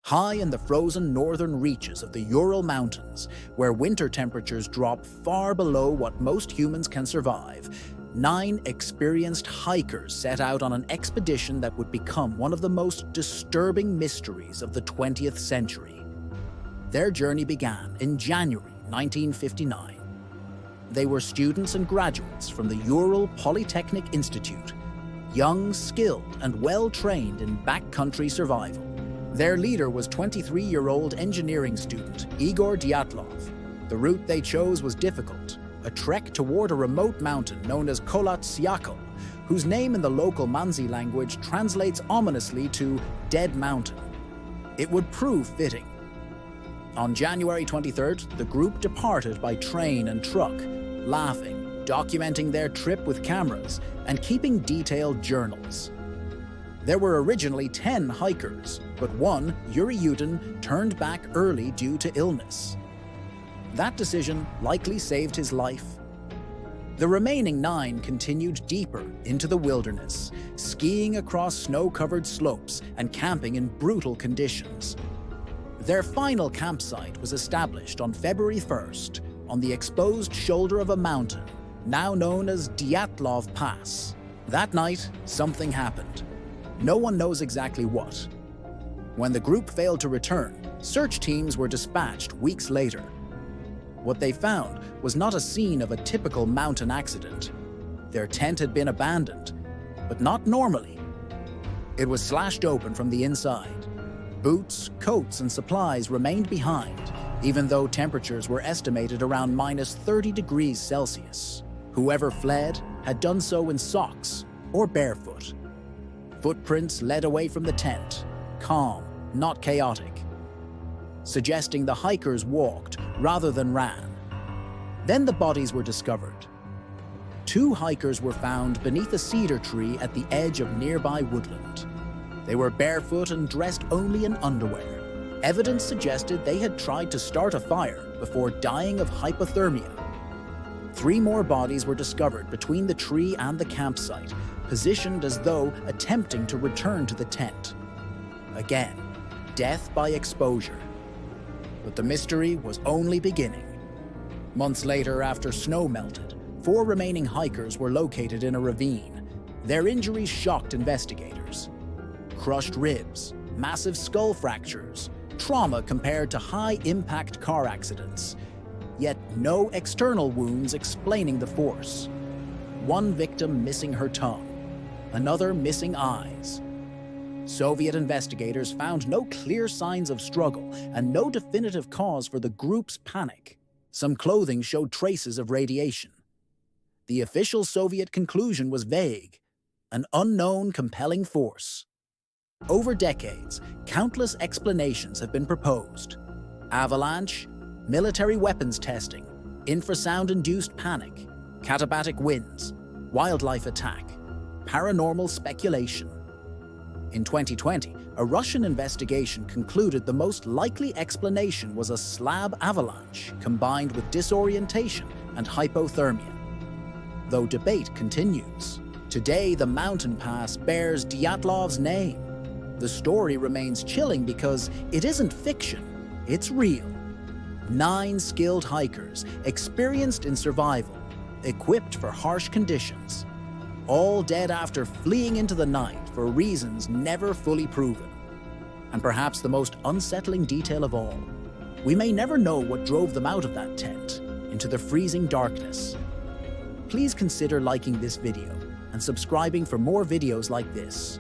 High in the frozen northern reaches of the Ural Mountains, where winter temperatures drop far below what most humans can survive, 9 experienced hikers set out on an expedition that would become one of the most disturbing mysteries of the 20th century. Their journey began in January 1959. They were students and graduates from the Ural Polytechnic Institute, young, skilled, and well-trained in backcountry survival. Their leader was 23-year-old engineering student Igor Dyatlov. The route they chose was difficult, a trek toward a remote mountain known as Kolat, whose name in the local Mansi language translates ominously to Dead Mountain. It would prove fitting. On January 23rd, the group departed by train and truck, laughing, documenting their trip with cameras, and keeping detailed journals. There were originally 10 hikers, but one, Yuri Yudin, turned back early due to illness. That decision likely saved his life. The remaining 9 continued deeper into the wilderness, skiing across snow-covered slopes and camping in brutal conditions. Their final campsite was established on February 1st on the exposed shoulder of a mountain, now known as Dyatlov Pass. That night, something happened. No one knows exactly what. When the group failed to return, search teams were dispatched weeks later. What they found was not a scene of a typical mountain accident. Their tent had been abandoned, but not normally. It was slashed open from the inside. Boots, coats, and supplies remained behind, even though temperatures were estimated around -30 degrees Celsius. Whoever fled had done so in socks or barefoot. Footprints led away from the tent, calm, not chaotic, suggesting the hikers walked rather than ran. Then the bodies were discovered. 2 hikers were found beneath a cedar tree at the edge of nearby woodland. They were barefoot and dressed only in underwear. Evidence suggested they had tried to start a fire before dying of hypothermia. 3 more bodies were discovered between the tree and the campsite, positioned as though attempting to return to the tent. Again, death by exposure. But the mystery was only beginning. Months later, after snow melted, 4 remaining hikers were located in a ravine. Their injuries shocked investigators. Crushed ribs, massive skull fractures, trauma compared to high-impact car accidents. Yet no external wounds explaining the force. One victim missing her tongue, another missing eyes. Soviet investigators found no clear signs of struggle and no definitive cause for the group's panic. Some clothing showed traces of radiation. The official Soviet conclusion was vague, an unknown compelling force. Over decades, countless explanations have been proposed. Avalanche, military weapons testing, infrasound-induced panic, katabatic winds, wildlife attack, paranormal speculation. In 2020, a Russian investigation concluded the most likely explanation was a slab avalanche combined with disorientation and hypothermia. Though debate continues, today the mountain pass bears Dyatlov's name. The story remains chilling because it isn't fiction, it's real. 9 skilled hikers, experienced in survival, equipped for harsh conditions, all dead after fleeing into the night for reasons never fully proven. And perhaps the most unsettling detail of all, we may never know what drove them out of that tent into the freezing darkness. Please consider liking this video and subscribing for more videos like this.